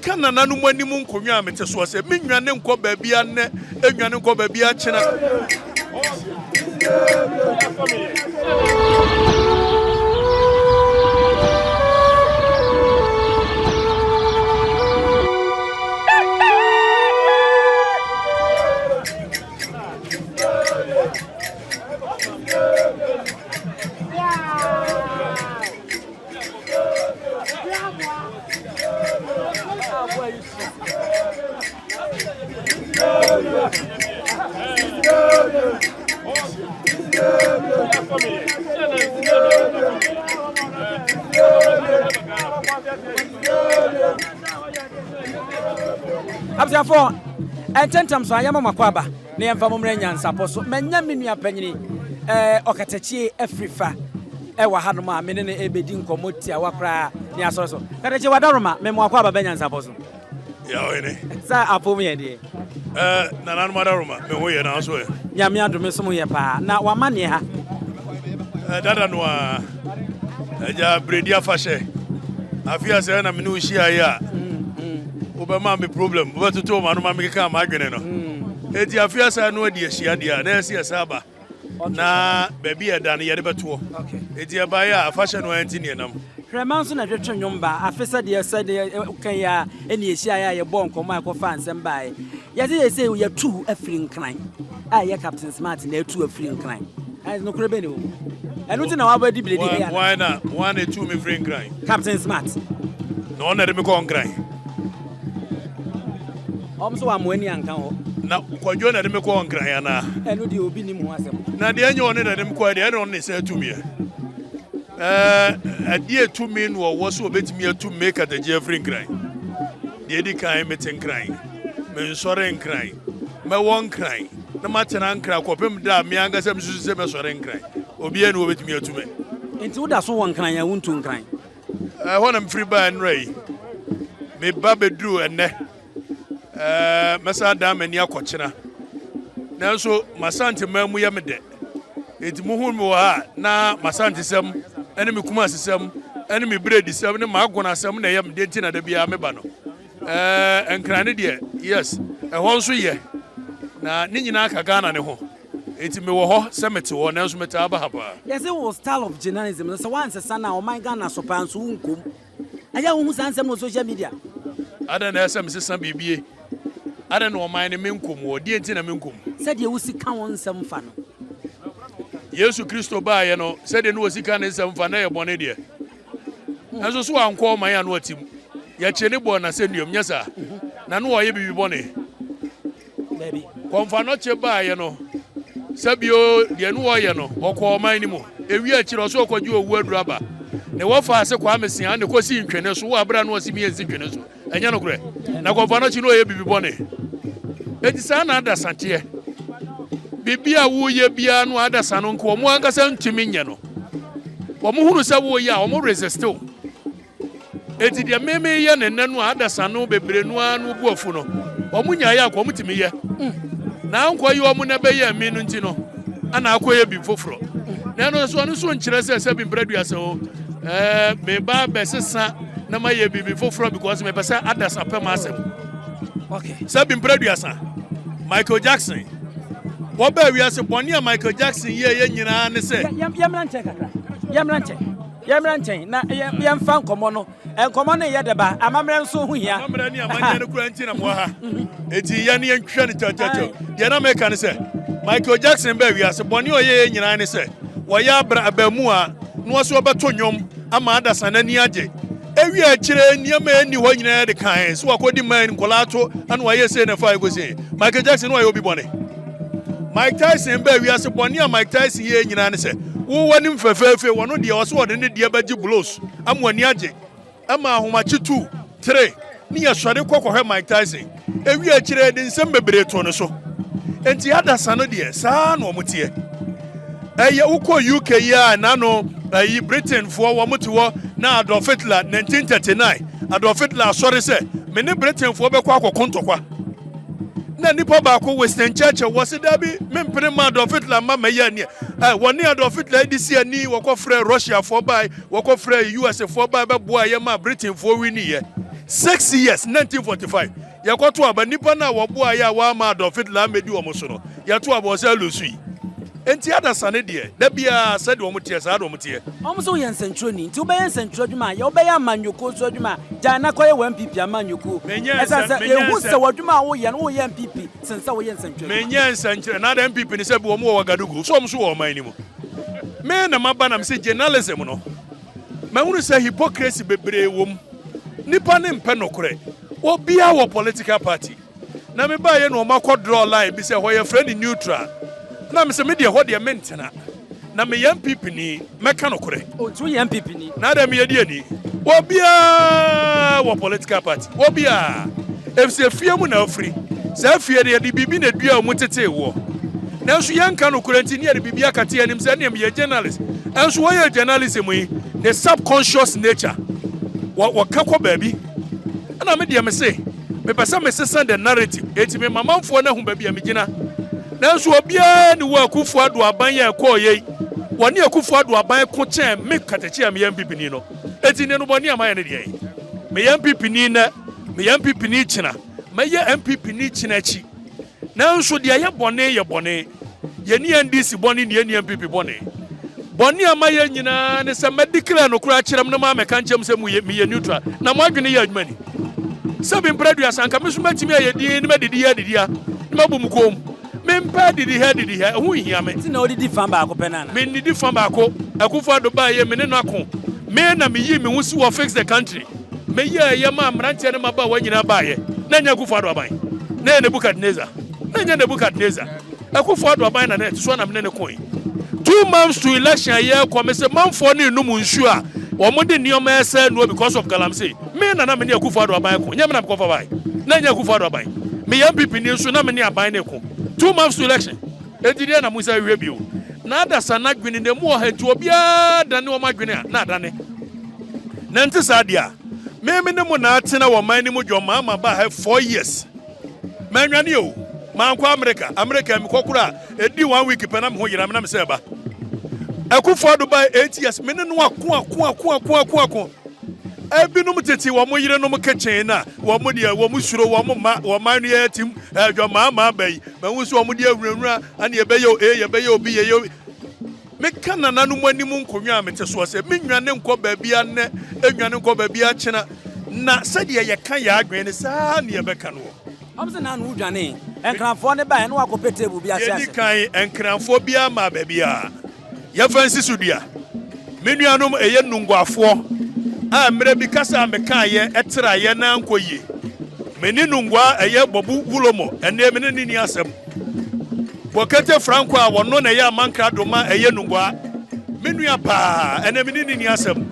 meka na nanu mu animu nkonwa amete so se me nwane nkọ baabi anne enwane nkọ baabi achena Appiah and tentam so ayama makwaba na yemfa momre Nyansapo so menya menua panyini Okatakyie Afrifa wa hanoma me ne ebedi nkomoti a wakra ni asoro so Okatakyie wadaroma me makwaba be Nyansapo so ya wene sa apom ye de na nanu madaroma me ho ye na so e nyame adome so mo ye pa na wamane ha dada no a eja bredi afahye afia se na me no hia ya Obama me problem to ma no ma me ka ma adwene no eti afia sa no adi ahia dia na esi asaba na baby eda na ye de beto eti e ba ya afahye no anti ne nam hreman so na twetwe nwomba afisa de esa de kan ya eni ahia ya ye bo nkomo akofa ansem bae ye say ye tu afiri nkran ye Captain Smart na tu afiri nkran ai no kure be ne o enu ti na wa ba di bledi ya why na one two me free nkran Captain Smart no na de me ko nkran so amwani anka ho na kwadwo na de me ko nkran ya na enu de obi ni mu asem na de enye one na de me ko de ene one se atumi ade atumi no wo so obetimi atumi make at the Jeffrey nkran de di kan me tenkran me nsore nkran me won nkran na matena nkran kopem da me anga sem susu se me sore nkran obi ene obetimi atumi enti wo da so won nkran ya wuntu nkran honam free by and ray me babedru enne masa da mani akokyena nanso masante mamu ya mede enti muhu me wa na masante sem ene me kuma sesem ene me bread sem ne magona sem na yam de ntina da bia me ba no enkrane de yes ho nso ye na ni nyina aka Ghana ne ho enti me wo ho semete wo nanso meta aba haba yes it was style of journalism so once sana o my Ghana so pan so unkom aya wo hu sansem no social media ada na esem sesa bibie ada no man ne menkom wo de ntina menkom said ye wusika won nsem fa no Yesu Kristo ba ye no said no wusika ne nsem fa na ye bone de enso so anko man ya no atim ya chene bo na senduom nyesa na no ye bibi bone baby konfa no che ba ye no sabio de no wo ye no okọ man ni mu ewi akiro so okọju owu aduraba ne wo fa ase kwa mesia ne kosi ntwene so wo abra no osimi ensi ntwene so enya no kure na konfa no chi no ye bibi bone eti sa na ada santie bibia wo ye bia no ada sano nko mo ankasa ntumi nye no wo mo hunu sa wo ye a wo mo resist o eti de meme ye ne nanu ada sano bebre no anu buafu no wo mo nya ya ko mo timi ye na nko ye wo mo na be ye mi no nti no ana akoye bi foforo na no so nkyere se bi bredu ase o me ba be sesa na ma ye bibi foforo because me pesa ada sapem asem okay se bi bredu asa Michael Jackson wo ba wi ase boni a Michael Jackson ye nyina ne se yamranche kakra yamranche na yamfa nkomo no nkomo ne ye deba amamre nso hu hia amamre ni amanya ne kura nti na mo ha eti ye ne ntwa ne tatatata ye na make ne se Michael Jackson ba wi ase boni o ye nyina ne se wo ya abamu a no so obeto nwom ama adasa na ni age ewi akire niam eni ho nyina de kan so akodi man nkolato ana wo ye se na fa go se Michael Jackson wo ye obi boni Mike Tyson ba wi ase boni a Mike Tyson ye nyina ne se wo wani mfefefe wono de wo so de ne de baji blows amwani age ama ahomachi 2 3 ni ya swade kokkohwe Mike Tyson ewi akire de nsem bebre to ne so enti adasa no de saa no omotie eye uko UK ya na no Britain for wo motiwo na Adolf Hitler 1939 Adolf Hitler sorry say me ne Britain for be kwa akokontokwa na nipa ba ko Western Church was da bi mempene ma Adolf Hitler ma ya ni woni Adolf Hitler di si ani wo ko frɛ Russia for by wo ko frɛ US for by be boa ye ma Britain for wini ye 6 years 1945 yakoto aba nipa na wobo aya wa ma dofit la medi wo so no yato aba se lusu enti ada sane de da bia said wo mutie sa do mutie so yen central ni nti obeyen central dwuma ye obeya manyoko so dwuma jana koye 1pp amanyoko esa se ehu se wadwuma wo ye no wo ye MPP sense wo yen central menyen central na da MPP ni se bi wo mo wagadugu so mo so wo man ni mo me na maba na me se journalism no ma hunu se hypocrisy bebre wom nipa ne mpe nokore obia wo political party na me ba ye no makọ draw line bi se ho ye friend neutral na me se me de ho de mentena na me MPP ni meka nokore o tu ye MPP ni na da me ye de ani obia wo political party obia efse fie mu na afri sa fie de bibi na dua mu tete wo na so yanka nokore nti ne de bibi akate anim se ne me ye journalist enso wo ye journalism yi the subconscious nature what kako baby and I made me say me pesa me send the narrative eti me mamamfo na hu baby am gina nanso obia ni wo akufo ado aban ya ko ye woni akufo ado aban ko chen me Okatakyie am MPP ni no eti ne no boni am ya ne de me MPP ni na me MPP ni china me ye MPP ni china chi nanso de ye bone ye ni NDC bone ni MPP bone boni amaye nyina ne se medical no kura kyerem no ma meka nchem se mu ye neutral na mo adwene ye adwumani sabi mpredua sanka me so matimi aye di ne medidi ya didia ne mabum kom me mpa didi ha hu hia me ti na odidi fan ba ko penana me nidi fan ba ko akufo ado ba ye me ne no ako me na me yi me hu si wo fix the country me ye ma amrante ne maba wa nyina ba ye na nya akufo ado aban na Ebenezer na nya Ebenezer akufo ado aban na ne so na me ne coin 2 months to election year come say man for ni no munsu a wo mo de nioma ese no because of galamsey me na me ne akufo ado aban ko nya me na ko fa bai na nya akufo ado aban me MPP ni nso na me ne aban ne ko 2 months to election ejide na musa wie bio na ada sana gwini ne mu ha tu obia dane wo magwini na dane na nti sa dia me ne mu na atena wo man ni mu dwoma ma ba ha 4 years manwane o man kwa America mi kokura edi 1 week pena me ho yira me na me se ba akufo do by 8 years me ne no ako ebinum tete wo mo yire no mo kitchen na wo mo dia wo mo suro wo mo ma wo man no yatim adwoma ma bai ma wo so wo mo dia awurawura ane ye be yo bi ye yo me kana nanu mo anim nkonwa me te so se me nwane nko ba bia ne enwane nko ba bia chena na sade ye kan ya adwen ne sa ne ye be kan wo amse na no dwane enkranfo ne ba ne wakopete bu bia ase ye kan enkranfo bia ma ba bia ye fansi sudua me nuanom eye nungwafo a mre bi kasa me kan ye etra ye na nkoyi me ni nungwa eye bobu wulomo ene me ni ni asem Bokete Franco a wono na ye amankra doma eye nungwa me nua pa ene me ni ni asem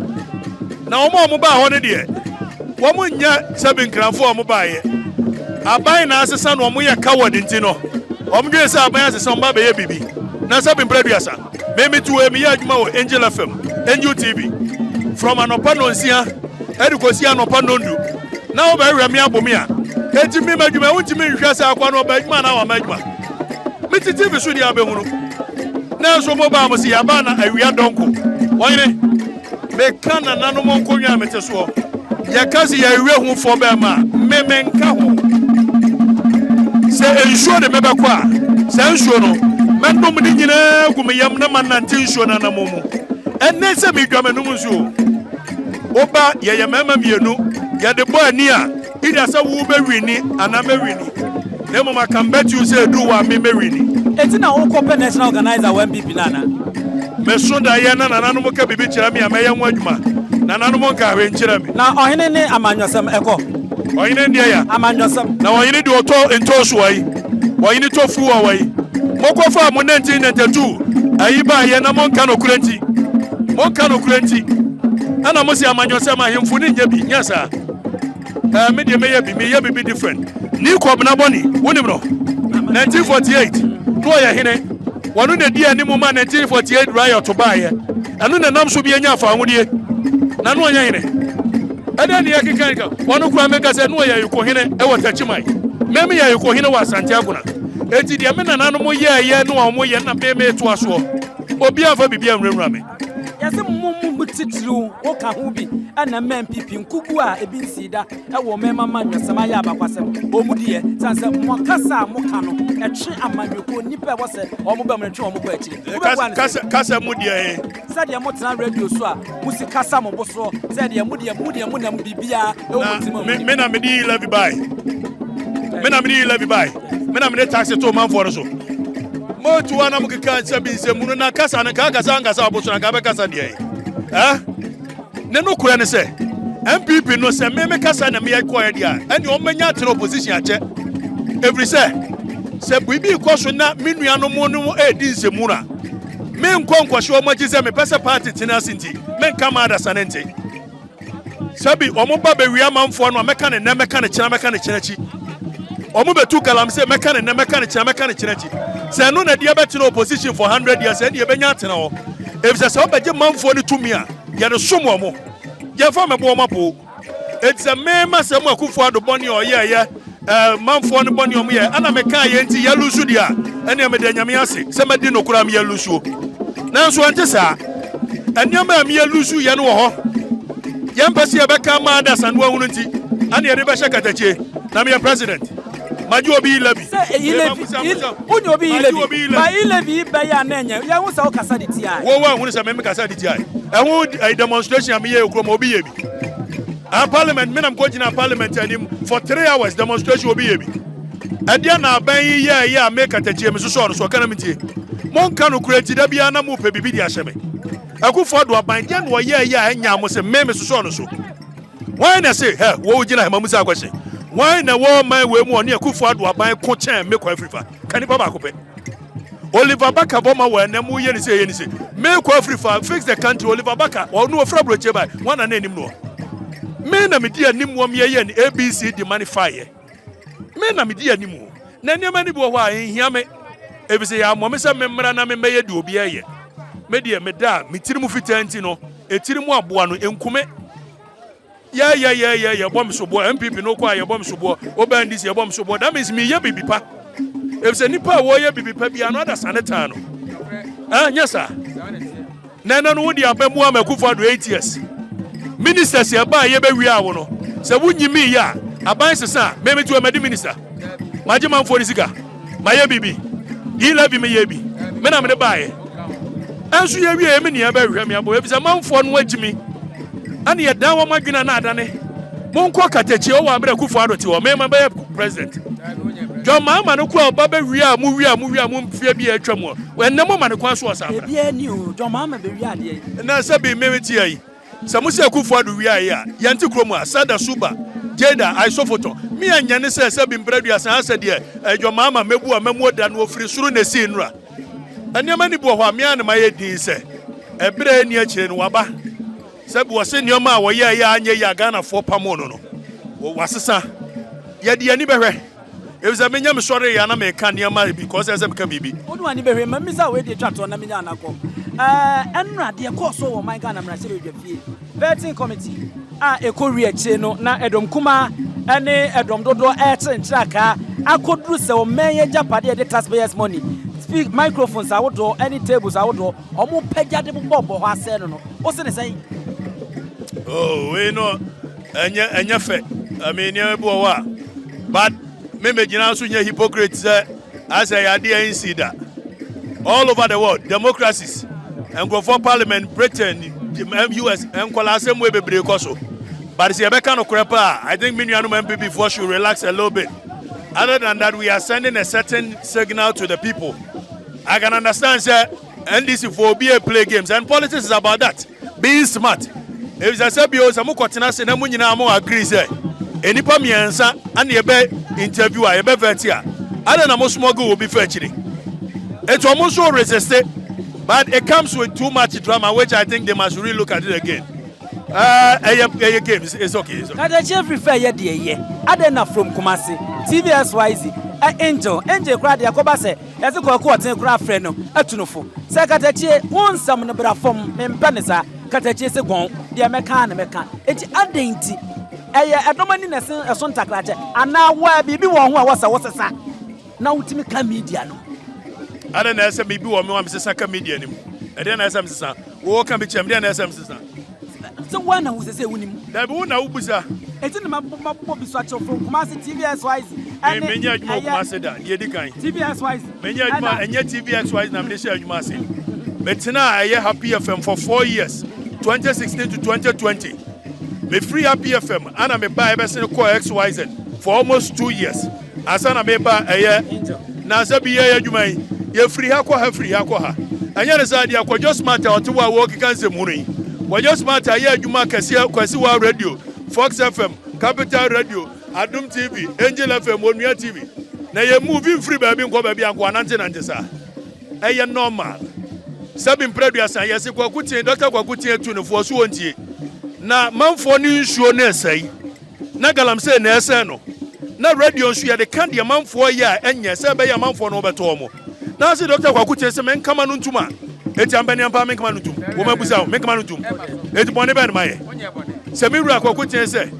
na omo ba ho ne de wo mo nya sabi nkranfo omo ba ye aban na asesa no omo ye coward ntino omo dwe se aban asesa omo ba be ye bibi na sabi mpraduasa me tu e me ye adwuma wo Angel FM Angel TV from anopa nonsia edukosi anopa nondu na wo ba hwɛ me abomi a enti me madwuma wontimi nhwɛ sa akwa no ba adwuma na wa madwuma me TV so dia behunu na so mo ba mo si aba na awia donko wɔyene me kana nanom nkonwa mete so ya kasi ya awia hu fo ba ma me menka ho se ensure de meba kwa se ensure no mendom ni nyina gu me yam na manante ensure na namomu enne se me dwama num nso oba ye mama mienu ye de bo ani a ida se wo be wini ana me wini na mo ma kan bet you say do wa me wini eti na wo kope national organizer wa MPP nana me so da ye na nanu mo ka bibi kira me a me ye ho adwuma na nanu mo ka hwe nkira me na ohene ne amanyosem eko ohene ndi ya amanyosem na ohene di oto entosu ayi ohene tofu wa wayi mo ko fa mo 1992 ayi ba ye na mo nka no kuranti ana mo si amanyosem ahemfu ni nya bi nya sa me de me ye bi different ni ko bna boni wonim no 1948 to ya hene wonu na dia ni mo ma 1948 riot ba ye anu na nam so bi anya fa ahudie na no anya hene ada ni yakika ka wonu kura me ka se no ya yuko hene e wotachimai meme ya yuko hene wa Santiago na eti dia me na nanu mo ye no mo ye na be me to aso obi afa bibia nwura me yase mo titru wo ka ho bi ana men pipi nkugu a ebi nsida e wo mema manwasama ya abakwasem omudie sanse mo kasa mo ka no e twe amanweko nipa wo se o mo ba mo twe o mo ba akire kasa mudie said the mountain radio so a musi kasa mo boso said the mudie mo nam bibia e wo mutima me na me di levy buy me na me taxi to man for so mo tuwa na mo keka sabi se munu na kasa na kasa boso na ka be kasa die ne no kura ne se MPP no se me kasa na me yakọ dia ene o manya tere opposition ache every se bibi ko so na menua no mo no edi nsemu na me nkonkwahwe o maji se me pese party tina sinti me kama da sanente sabi o mo ba be wi amanfo no meka ne kina chi o mo betu kalam se meka ne kina chi se no na dia betino opposition for 100 years and ye benya tena ho if se so beje manfo ni tumi a ye no somo mo ye fa me bo mapo it's a mema se mo akufo ado boni o ye manfo ni boni o mo ye ana meka ye nti ye lusu dia ene me de nyame ase se me di no kura me ye lusu na so ante sa enioma me ye lusu ye no ho ye mpese ye beka ma da sanu ahunu nti ana ye de be Okatakyie na me president Maji obi levi. Unyo obi levi. Ba levi ba ya nanya. Ya wo sa o kasa di ti ai. Wo hu se me kasa di ti ai. A demonstration am ye okro obi ye bi. A parliament me nam go gina parliament anim for 3 hours demonstration obi ye bi. E dia na ban ye make Okatakyie me so so kana me tie. Mon kan okurati da bia na mo pe bibi di ahye me. Akufo do aban dia no ye anya mo se me so so. Why na say he wo gina mamusa akwese. Why na war man we mu oni akufo ado aban ko chen me ko Afrifa kanipa ba ko pe Oliver Baka boma we na mu ye ni say me ko Afrifa fix the country Oliver Baka o no ofra broche ba wan na anim no me na me di anim wo me ye ni ABC di manify me na me di anim na niam ni bo ho a hia me e bi say ya mo me say me mra na me ye di obi ye me di me da me tirimu fitanti no e tirimu aboa no enkume yeah, bomb subo MPP no kwa ya bomb subo oba ndisi ya bomb subo that means me ye bibipa if say nipa wo ye bibipa bia no ada saneta no nyesa na no wo di abamu amakufu ado 8 years ministers ya ba ye be wi awo no se wunyimi ya aban sesa me metu amadi minister maji manfo ni sika maye bibi ila bi me ye bi me na me ba ye ansu ye wi e me ni aba hwɛ me abo if say manfo no wagimi and ye dan wo madwina na adane monko Okatakyie o wa abra kufu adoti wo me ba president John Mahama no kwa ba wi a mu mfia bi atwa mu wennam ma ne kwa so osafra bia ni o John Mahama be wi ade na sabi memeti ayi samusi kufu adu wi ayi a yanti kromu asada suba jeda aisofoto mi anya ne sabi mbradu asan asade John Mahama mebu a memu da no ofiri suru na si nura aniama ni bo ho amia na maye din se ebre ni akire no waba sabu wase nioma a woye ya anye ya Ghana for pamono no wasesa ye de ani behwe ebiza menya me sore ya na me ka nioma because ese me ka bibi odu ani behwe mamisa we de twato na menya anako enra de course wo man Ghana mra se dwafie vetting committee a ekori ache no na edom kuma ene edom dodo ntraka akoduru se o menye japade de taxpayers money speak microphones awodo any tables awodo omo pagya de bobo ho ase no o se ne say oh, we know, anya fe. I mean, but maybe you know, hypocrites as I idea in see that all over the world, democracies and go for parliament, Britain, US, and Colasem will be break also. But it's a kind of crapper. I think many people should relax a little bit. Other than that, we are sending a certain signal to the people. I can understand, sir, and this is for be play games, and politics is about that. Being smart. If I say bio some kotina se na munyina mo agree say enipa miensa and ye be interviewer ye be vetia ada na mo smuggle will be fetching it almost so resisted but it comes with too much drama which I think they must really look at it again game it's okay na the chief refer ye de ye ada na from Kumasi TVSYZ angel crowd yakoba say yase kwaku oten kra frɛ no atunofo say Okatakyie won sam no bra fom mempanisa Okatakyie se gon dia meka na meka enti adenti eye edomani na sen eso ntakrache ana wa bibi wo ho a wasa na utimi ka media no ada na ese bibi wo me wa me sesa ka media nim ede na ese me sesa wo ka bi chem dia na ese me sesa So one who say winning. There be una ubusa. It's in my Bobby Swatch from Kumasi TVSY. And many of you Kumasi da. Ye di kan. TVSY. Many of you and yet TVSY na me share Kumasi. But now I Happy FM for 4 years, 2016 to 2020. Me free Happy FM and I me buy person call XYZ for almost 2 years. Asana me buy na sabi ye adwuma ye free ha kwa ha free ha kwa ha. Anya ne sa dia kwa just matter o to wa work kan se muni. Wa just matter ye adwuma kase kwasi wa radio, Fox FM, Capital Radio, Adum TV, Angel FM, Onua TV. Na ye moving free baby nko baby anko anante nante sa. Eye normal. Sabi mpreduasa yesi kwa kutie doctor kwa kutie tu no fo so wontie. Na manfo ni nsuo na esai. Na galamse na ese no. Na radio nso ya de kan de manfo ya enye se be ya manfo no beto mo. Na se doctor kwa kutie se men kama no ntuma. Eti ambani ampa men kama no ntum. Wo mabusa wo men kama no ntum. Eti bone be na maye. Se mi wura kwa kutie se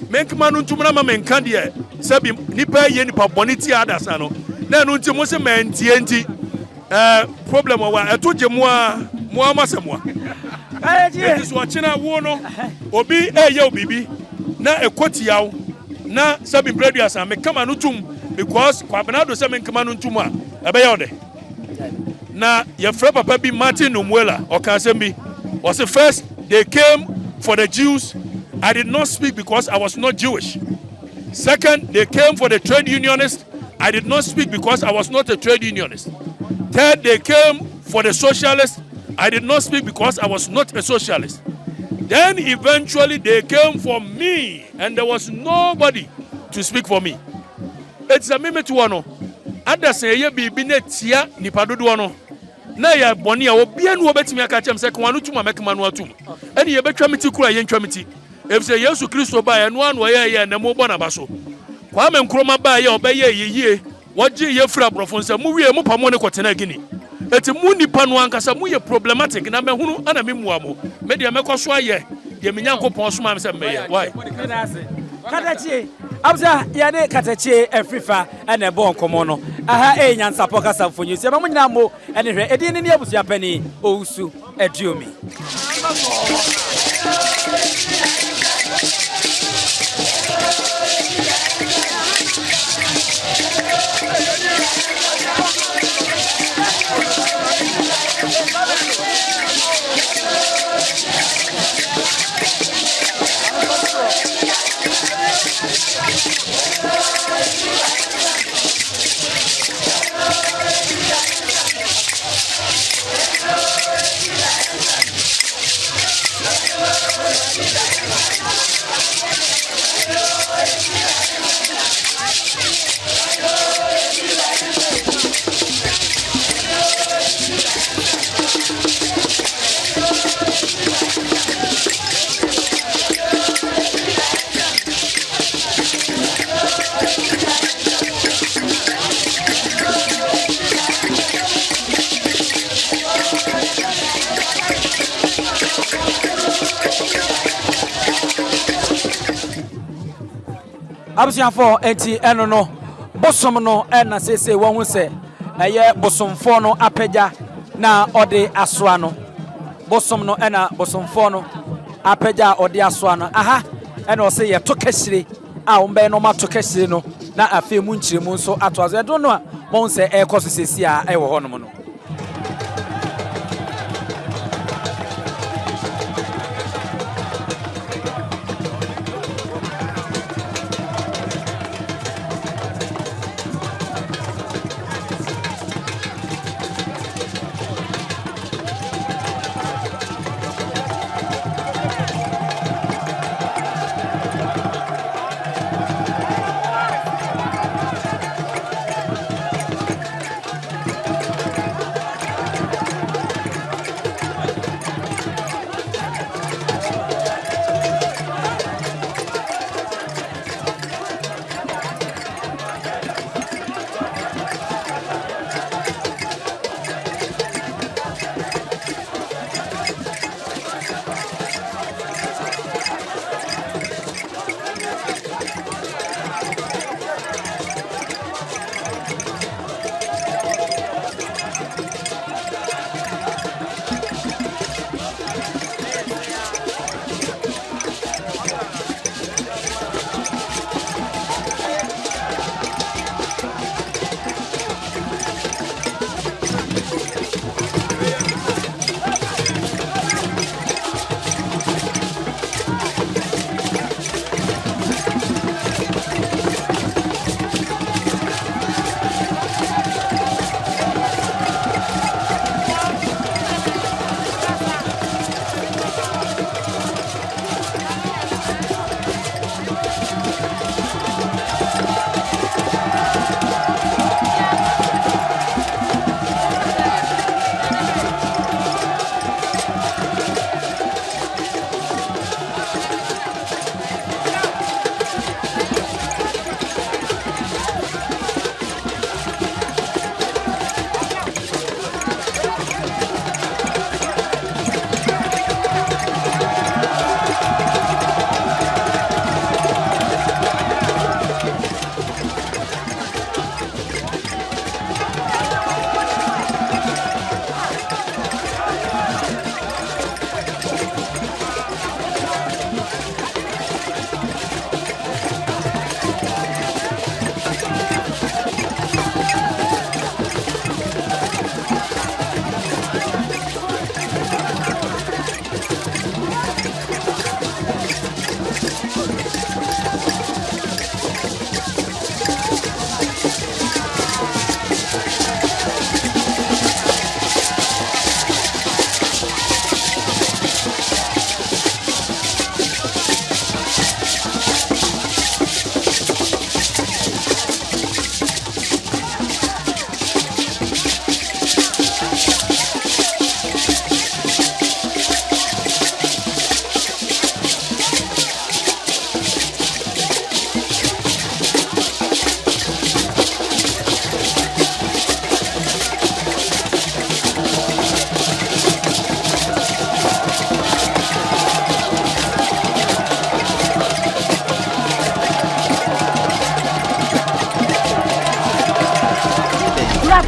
men kama no ntum na ma men kan de sabi nipa ye nipa bone ti adasa no. Na no nti mo se men tie nti problem wa etoje mo amasemwa it is watchina wo no obi eye obibi na ekoti yawo na sabi bread asa me kama no tum because kwabenado se me kama no tum a ebe yode na ye frɛ papa bi Martin Umwela o kan se bi was the first they came for the Jews. I did not speak because I was not Jewish. Second, they came for the trade unionists. I did not speak because I was not a trade unionist. Third, they came for the socialists. I did not speak because I was not a socialist. Then eventually they came for me and there was nobody to speak for me. It's a meme to one. Others say ye be netia nipa dodo no. Na ya boni a obi anu obetimi aka chem se kwanu tuma mekma no atum. Ene ye betwa miti kura ye ntwa miti. Efse Yesu Kristo ba ya no anu ye na mo bona baso. Kwa me nkroma ba ye obeye yeye. Waji ye fra brofonsa mu wie mu pamo ne kotena gini. Eti mu nipa no ankasa mu ye problematic na me hunu ana me muamo. Me de me koso aye. Ye me nyankopon so ma me se meye. Why? Okatakyie. Abza ya de Okatakyie Afrifa and e bon komo no. Aha Nyansapo kasa fonyi. Se ma mu nyina mo ene hwe edi ni abusua pani ousu eduomi. Abusiafo enti eno no bosom no na sese wo hu se eye bosomfo no Appiah na ode asoa no bosom no na bosomfo no Appiah ode asoa no aha ena o se ye to kashire a umbe no ma to kashire no na afi mu nchiremu nso ato azo edo no a mo se e koso sesi a e wo hono no.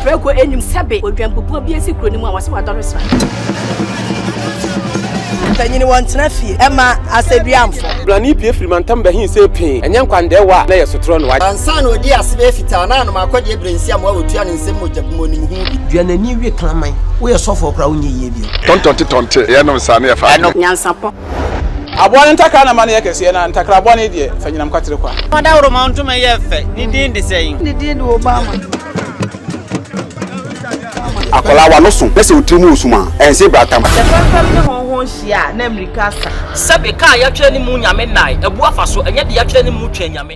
preko enim sebe odwampopo bi esi kuro ni mu a wase wadore sra tanyini wontena fie ema aseduamfo blani pie frimantam bahin se pin enye nkwande wa na yesotro no wa ansa na odi asebe fita na no makwade ebrensi am wa otua ne nsem mojapmo nim hu bi duanani wie klaman wo ye sofo kra wo nye yie bi tontonte ye no sane ya fa Nyansapo abone ntaka na mane yakese na ntakra abone de fanyinam kwatere kwa wada woro ma ntoma ye fe ni din de sei ni din de Obama akola wa no so pese otrimu osuma ense bratam fam ne honhon hia na America sa sebe ka ya twa ni mu nyame nai ebu afa so enye de ya twa ni mu twa nyame